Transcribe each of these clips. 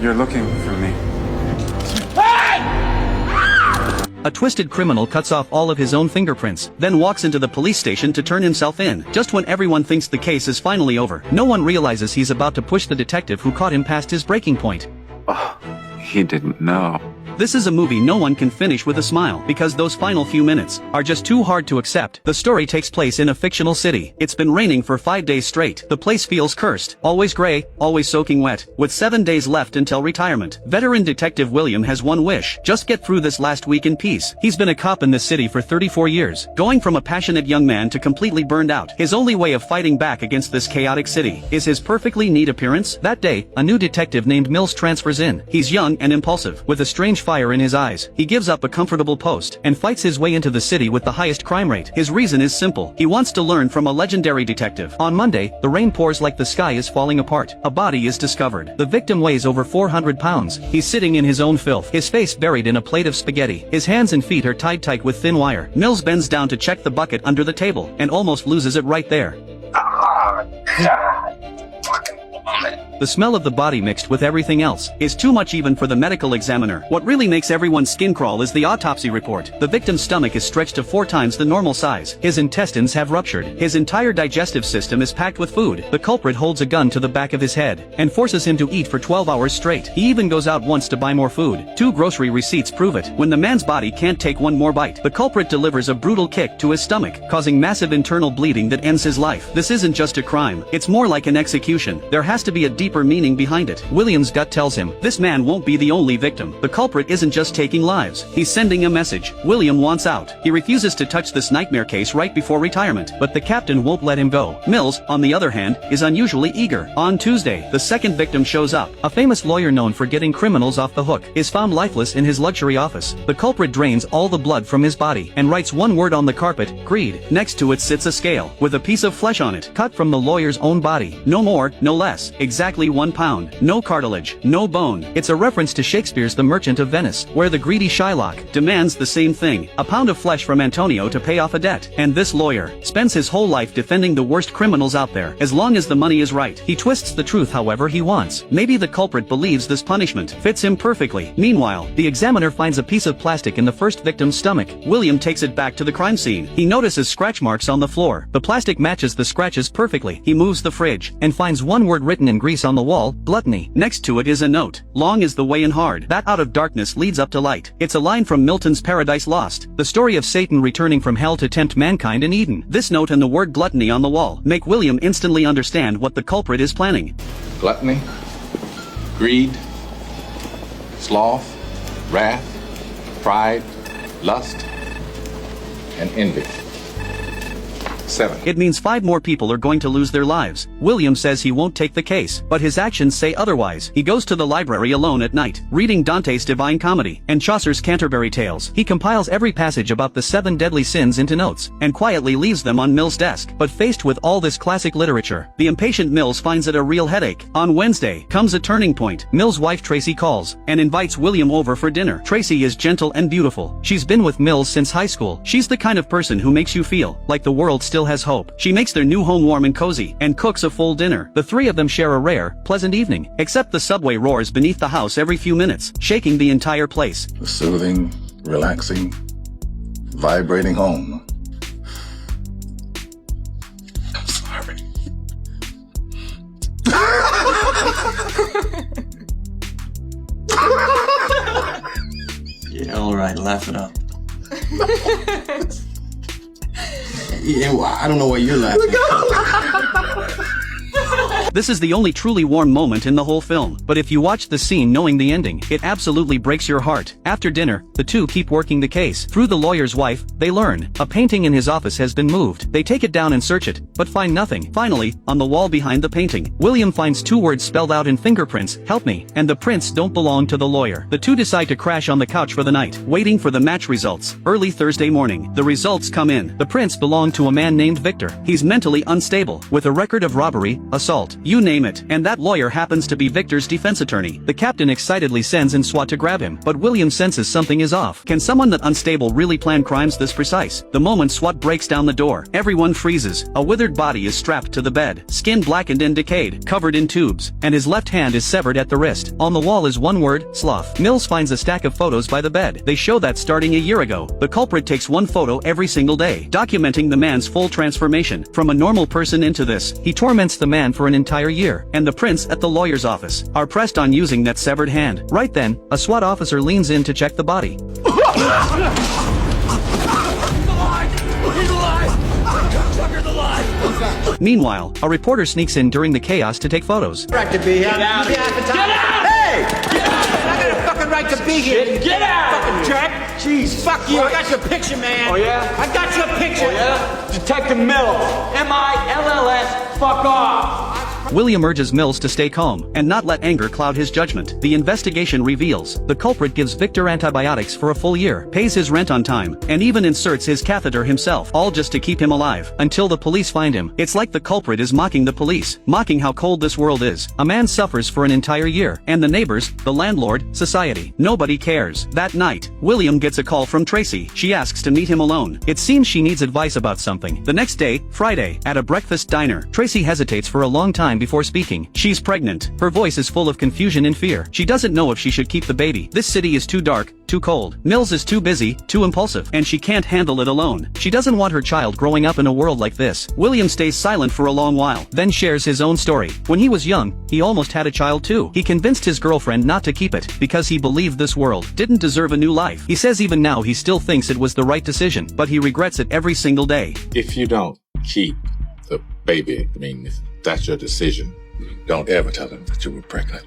You're looking for me. A twisted criminal cuts off all of his own fingerprints, then walks into the police station to turn himself in. Just when everyone thinks the case is finally over, no one realizes he's about to push the detective who caught him past his breaking point. Oh, he didn't know. This is a movie no one can finish with a smile, because those final few minutes are just too hard to accept. The story takes place in a fictional city. It's been raining for 5 days straight. The place feels cursed. Always gray, always soaking wet. With 7 days left until retirement, veteran detective William has one wish: just get through this last week in peace. He's been a cop in this city for 34 years, going from a passionate young man to completely burned out. His only way of fighting back against this chaotic city is his perfectly neat appearance. That day, a new detective named Mills transfers in. He's young and impulsive, with a strange fire in his eyes. He gives up a comfortable post and fights his way into the city with the highest crime rate. His reason is simple: he wants to learn from a legendary detective. On Monday, the rain pours like the sky is falling apart. A body is discovered. The victim weighs over 400 pounds. He's sitting in his own filth, his face buried in a plate of spaghetti. His hands and feet are tied tight with thin wire. Mills bends down to check the bucket under the table and almost loses it right there. The smell of the body mixed with everything else is too much even for the medical examiner. What really makes everyone's skin crawl is the autopsy report. The victim's stomach is stretched to 4 times the normal size. His intestines have ruptured. His entire digestive system is packed with food. The culprit holds a gun to the back of his head and forces him to eat for 12 hours straight. He even goes out once to buy more food. 2 grocery receipts prove it. When the man's body can't take one more bite, the culprit delivers a brutal kick to his stomach, causing massive internal bleeding that ends his life. This isn't just a crime. It's more like an execution. There has to be a deeper meaning behind it. William's gut tells him this man won't be the only victim. The culprit isn't just taking lives. He's sending a message. William wants out. He refuses to touch this nightmare case right before retirement, but the captain won't let him go. Mills, on the other hand, is unusually eager. On Tuesday, the second victim shows up. A famous lawyer known for getting criminals off the hook is found lifeless in his luxury office. The culprit drains all the blood from his body and writes one word on the carpet: greed. Next to it sits a scale with a piece of flesh on it, cut from the lawyer's own body. No more, no less. Exactly 1 pound. No cartilage, no bone. It's a reference to Shakespeare's The Merchant of Venice, where the greedy Shylock demands the same thing: a pound of flesh from Antonio to pay off a debt. And this lawyer spends his whole life defending the worst criminals out there, as long as the money is right. He twists the truth however he wants. Maybe the culprit believes this punishment fits him perfectly. Meanwhile, the examiner finds a piece of plastic in the first victim's stomach. William takes it back to the crime scene. He notices scratch marks on the floor. The plastic matches the scratches perfectly. He moves the fridge and finds one word written in grease on the wall: gluttony. Next to it is a note: long is the way and hard, that out of darkness leads up to light. It's a line from Milton's Paradise Lost, the story of Satan returning from hell to tempt mankind in Eden. This note and the word gluttony on the wall make William instantly understand what the culprit is planning. Gluttony, greed, sloth, wrath, pride, lust, and envy. 7. It means 5 more people are going to lose their lives. William says he won't take the case, but his actions say otherwise. He goes to the library alone at night, reading Dante's Divine Comedy and Chaucer's Canterbury Tales. He compiles every passage about the 7 deadly sins into notes, and quietly leaves them on Mills' desk. But faced with all this classic literature, the impatient Mills finds it a real headache. On Wednesday comes a turning point. Mills' wife Tracy calls and invites William over for dinner. Tracy is gentle and beautiful. She's been with Mills since high school. She's the kind of person who makes you feel like the world still has hope. She makes their new home warm and cozy, and cooks a full dinner. The 3 of them share a rare, pleasant evening, except the subway roars beneath the house every few minutes, shaking the entire place. A soothing, relaxing, vibrating home. I'm sorry. Yeah, alright, laugh it up. Yeah, well, I don't know why you're laughing. This is the only truly warm moment in the whole film, but if you watch the scene knowing the ending, it absolutely breaks your heart. After dinner, the two keep working the case. Through the lawyer's wife, they learn a painting in his office has been moved. They take it down and search it, but find nothing. Finally, on the wall behind the painting, William finds 2 words spelled out in fingerprints: help me, and the prints don't belong to the lawyer. The two decide to crash on the couch for the night, waiting for the match results. Early Thursday morning, the results come in. The prints belong to a man named Victor. He's mentally unstable, with a record of robbery, assault, you name it, and that lawyer happens to be Victor's defense attorney. The captain excitedly sends in SWAT to grab him, but William senses something is off. Can someone that unstable really plan crimes this precise? The moment SWAT breaks down the door, everyone freezes. A withered body is strapped to the bed, skin blackened and decayed, covered in tubes, and his left hand is severed at the wrist. On the wall is one word, sloth. Mills finds a stack of photos by the bed. They show that starting a year ago, the culprit takes one photo every single day, documenting the man's full transformation from a normal person into this. He torments the man for an entire year, and the prints at the lawyer's office are pressed on using that severed hand. Right then, a SWAT officer leans in to check the body. Meanwhile, a reporter sneaks in during the chaos to take photos. Right to be here. Get out! Get out! Hey! Get out! I got a fucking right to be here. Get out! Fucking jerk! Jeez, fuck you! I got your picture, man. Oh yeah? I got your picture. Oh yeah? Detective Mills, M-I-L-L-S. Fuck off! William urges Mills to stay calm and not let anger cloud his judgment. The investigation reveals the culprit gives Victor antibiotics for a full year, pays his rent on time, and even inserts his catheter himself, all just to keep him alive, until the police find him. It's like the culprit is mocking the police, mocking how cold this world is. A man suffers for an entire year, and the neighbors, the landlord, society, nobody cares. That night, William gets a call from Tracy. She asks to meet him alone. It seems she needs advice about something. The next day, Friday, at a breakfast diner, Tracy hesitates for a long time before speaking. She's pregnant. Her voice is full of confusion and fear. She doesn't know if she should keep the baby. This city is too dark, too cold. Mills is too busy, too impulsive, and she can't handle it alone. She doesn't want her child growing up in a world like this. William stays silent for a long while, then shares his own story. When he was young, he almost had a child too. He convinced his girlfriend not to keep it, because he believed this world didn't deserve a new life. He says even now he still thinks it was the right decision, but he regrets it every single day. If you don't keep the baby, I mean, if that's your decision, don't ever tell them that you were pregnant.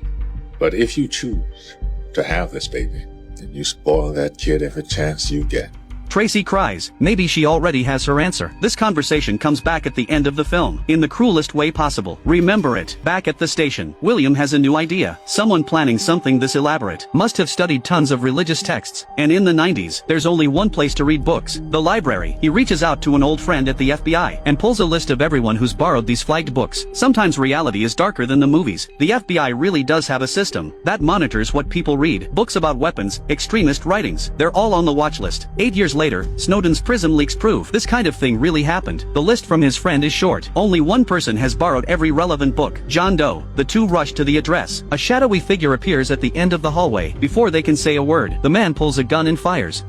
But if you choose to have this baby, then you spoil that kid every chance you get. Tracy cries. Maybe she already has her answer. This conversation comes back at the end of the film, in the cruelest way possible. Remember it. Back at the station, William has a new idea. Someone planning something this elaborate must have studied tons of religious texts, and in the 90s, there's only one place to read books, the library. He reaches out to an old friend at the FBI, and pulls a list of everyone who's borrowed these flagged books. Sometimes reality is darker than the movies. The FBI really does have a system that monitors what people read. Books about weapons, extremist writings, they're all on the watch list. 8 years later, Snowden's PRISM leaks prove this kind of thing really happened. The list from his friend is short. Only one person has borrowed every relevant book, John Doe. The two rush to the address. A shadowy figure appears at the end of the hallway. Before they can say a word, the man pulls a gun and fires.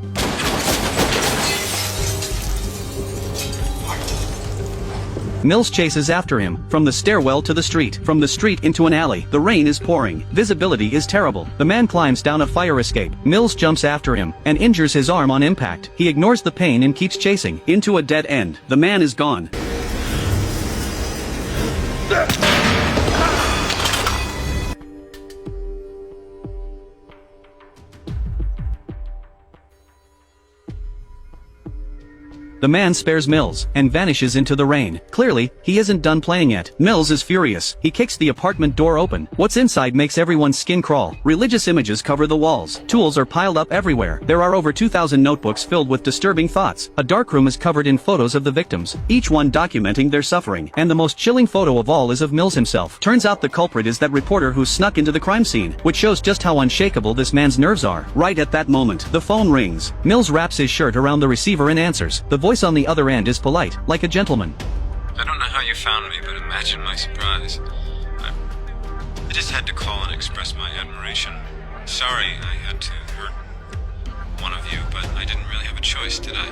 Mills chases after him, from the stairwell to the street, from the street into an alley. The rain is pouring. Visibility is terrible. The man climbs down a fire escape. Mills jumps after him, and injures his arm on impact. He ignores the pain and keeps chasing, into a dead end. The man is gone. The man spares Mills, and vanishes into the rain. Clearly, he isn't done playing yet. Mills is furious. He kicks the apartment door open. What's inside makes everyone's skin crawl. Religious images cover the walls. Tools are piled up everywhere. There are over 2,000 notebooks filled with disturbing thoughts. A darkroom is covered in photos of the victims, each one documenting their suffering. And the most chilling photo of all is of Mills himself. Turns out the culprit is that reporter who snuck into the crime scene, which shows just how unshakable this man's nerves are. Right at that moment, the phone rings. Mills wraps his shirt around the receiver and answers. The voice on the other end is polite, like a gentleman. I don't know how you found me, but imagine my surprise. I just had to call and express my admiration. Sorry I had to hurt one of you, but I didn't really have a choice, did I?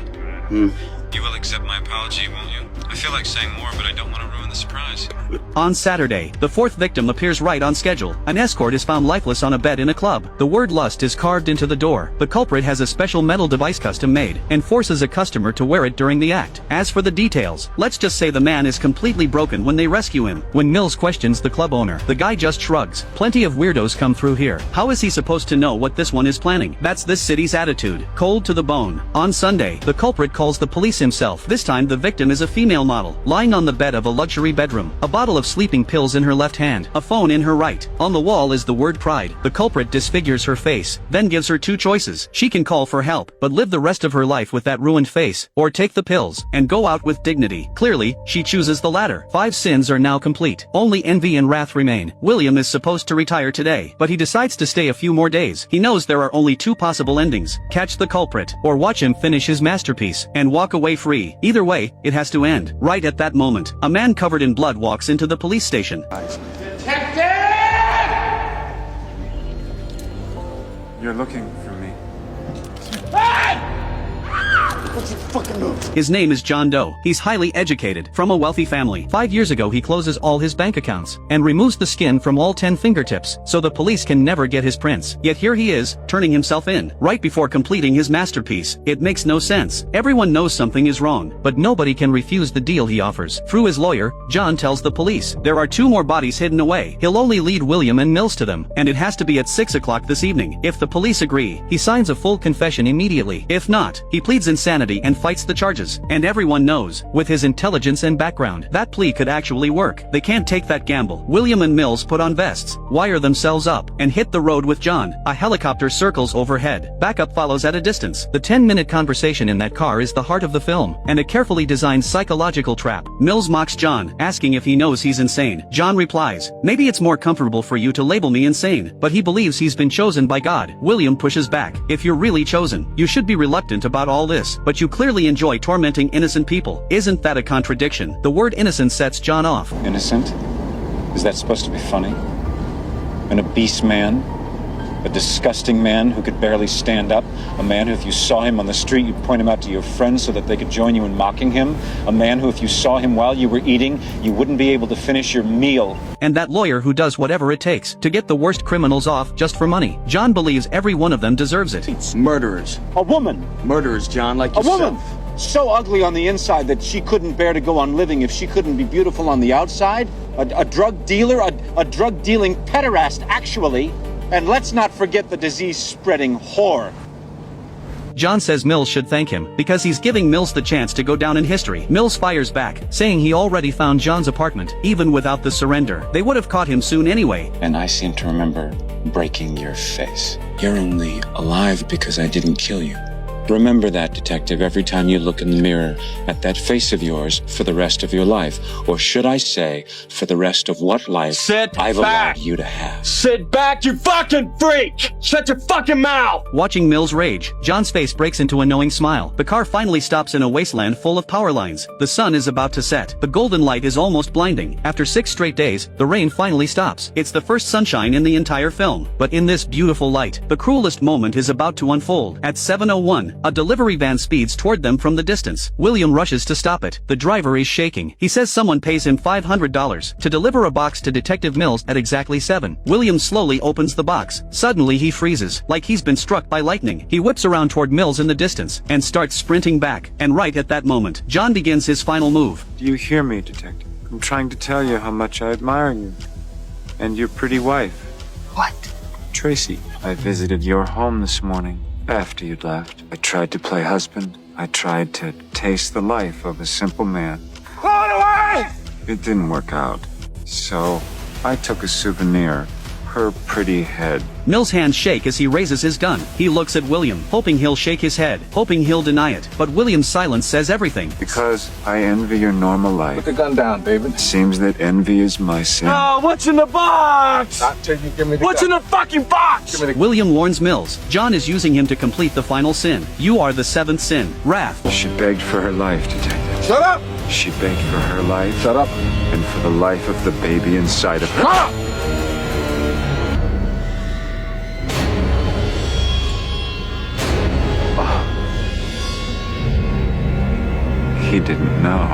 You will accept my apology, won't you? I feel like saying more, but I don't want to ruin the surprise. On Saturday, the fourth victim appears right on schedule. An escort is found lifeless on a bed in a club. The word lust is carved into the door. The culprit has a special metal device custom made, and forces a customer to wear it during the act. As for the details, let's just say the man is completely broken when they rescue him. When Mills questions the club owner, the guy just shrugs. Plenty of weirdos come through here. How is he supposed to know what this one is planning? That's this city's attitude. Cold to the bone. On Sunday, the culprit calls the police himself. This time the victim is a female model, lying on the bed of a luxury bedroom, a bottle of sleeping pills in her left hand, a phone in her right. On the wall is the word pride. The culprit disfigures her face, then gives her two choices. She can call for help, but live the rest of her life with that ruined face, or take the pills, and go out with dignity. Clearly, she chooses the latter. 5 sins are now complete. Only envy and wrath remain. William is supposed to retire today, but he decides to stay a few more days. He knows there are only 2 possible endings: catch the culprit, or watch him finish his masterpiece, and walk away free. Either way, it has to end. Right at that moment, a man covered in blood walks into the police station. You're looking for me. His name is John Doe. He's highly educated, from a wealthy family. 5 years ago he closes all his bank accounts, and removes the skin from all 10 fingertips, so the police can never get his prints. Yet here he is, turning himself in, right before completing his masterpiece. It makes no sense. Everyone knows something is wrong, but nobody can refuse the deal he offers. Through his lawyer, John tells the police there are 2 more bodies hidden away. He'll only lead William and Mills to them, and it has to be at 6 o'clock this evening. If the police agree, he signs a full confession immediately. If not, he pleads insanity and fights the charges. And everyone knows, with his intelligence and background, that plea could actually work. They can't take that gamble. William and Mills put on vests, wire themselves up, and hit the road with John. A helicopter circles overhead. Backup follows at a distance. The 10-minute conversation in that car is the heart of the film, and a carefully designed psychological trap. Mills mocks John, asking if he knows he's insane. John replies, "Maybe it's more comfortable for you to label me insane," but he believes he's been chosen by God. William pushes back. "If you're really chosen, you should be reluctant about all this, but you clearly enjoy tormenting innocent people. Isn't that a contradiction?" The word innocent sets John off. Innocent? Is that supposed to be funny? An obese man? A disgusting man who could barely stand up? A man who, if you saw him on the street, you'd point him out to your friends so that they could join you in mocking him? A man who, if you saw him while you were eating, you wouldn't be able to finish your meal? And that lawyer who does whatever it takes to get the worst criminals off just for money. John believes every one of them deserves it. Murderers. A woman! Murderers, John, like A yourself. woman! So ugly on the inside that she couldn't bear to go on living if she couldn't be beautiful on the outside? A drug dealer? A drug-dealing pederast, actually. And let's not forget the disease-spreading whore. John says Mills should thank him, because he's giving Mills the chance to go down in history. Mills fires back, saying he already found John's apartment, even without the surrender. They would have caught him soon anyway. And I seem to remember breaking your face. You're only alive because I didn't kill you. Remember that, detective, every time you look in the mirror at that face of yours for the rest of your life. Or should I say, for the rest of what life I've allowed you to have. Sit back, you fucking freak! Shut your fucking mouth! Watching Mills rage, John's face breaks into a knowing smile. The car finally stops in a wasteland full of power lines. The sun is about to set. The golden light is almost blinding. After 6 straight days, the rain finally stops. It's the first sunshine in the entire film. But in this beautiful light, the cruelest moment is about to unfold. At 7:01, a delivery van speeds toward them from the distance. William rushes to stop it. The driver is shaking. He says someone pays him $500 to deliver a box to Detective Mills at exactly 7. William slowly opens the box. Suddenly he freezes, like he's been struck by lightning. He whips around toward Mills in the distance, and starts sprinting back. And right at that moment, John begins his final move. Do you hear me, detective? I'm trying to tell you how much I admire you. And your pretty wife. What? Tracy. I visited your home this morning. After you'd left, I tried to play husband. I tried to taste the life of a simple man. Run away! It didn't work out. So, I took a souvenir. Her pretty head. Mills' hands shake as he raises his gun. He looks at William, hoping he'll shake his head, hoping he'll deny it. But William's silence says everything. Because I envy your normal life. Put the gun down, David. It seems that envy is my sin. Oh, what's in the box? Not till you give me the What's gun. in the fucking box? Give me the William warns Mills. John is using him to complete the final sin. You are the 7th sin, wrath. She begged for her life, detective. Shut up! She begged for her life. Shut up! And for the life of the baby inside of her. He didn't know.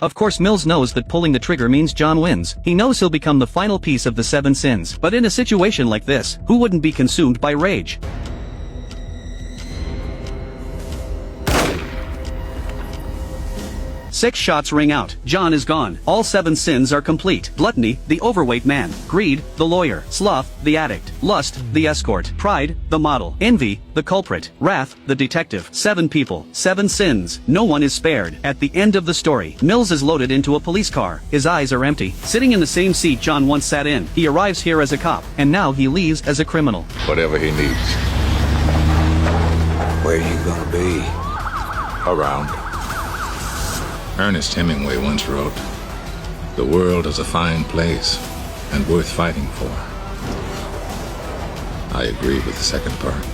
Of course Mills knows that pulling the trigger means John wins. He knows he'll become the final piece of the 7 sins. But in a situation like this, who wouldn't be consumed by rage? 6 shots ring out. John is gone. All 7 sins are complete. Gluttony, the overweight man. Greed, the lawyer. Sloth, the addict. Lust, the escort. Pride, the model. Envy, the culprit. Wrath, the detective. 7 people. 7 sins. No one is spared. At the end of the story, Mills is loaded into a police car. His eyes are empty. Sitting in the same seat John once sat in, he arrives here as a cop, and now he leaves as a criminal. Whatever he needs. Where you gonna be? Around. Ernest Hemingway once wrote, "The world is a fine place and worth fighting for." I agree with the second part.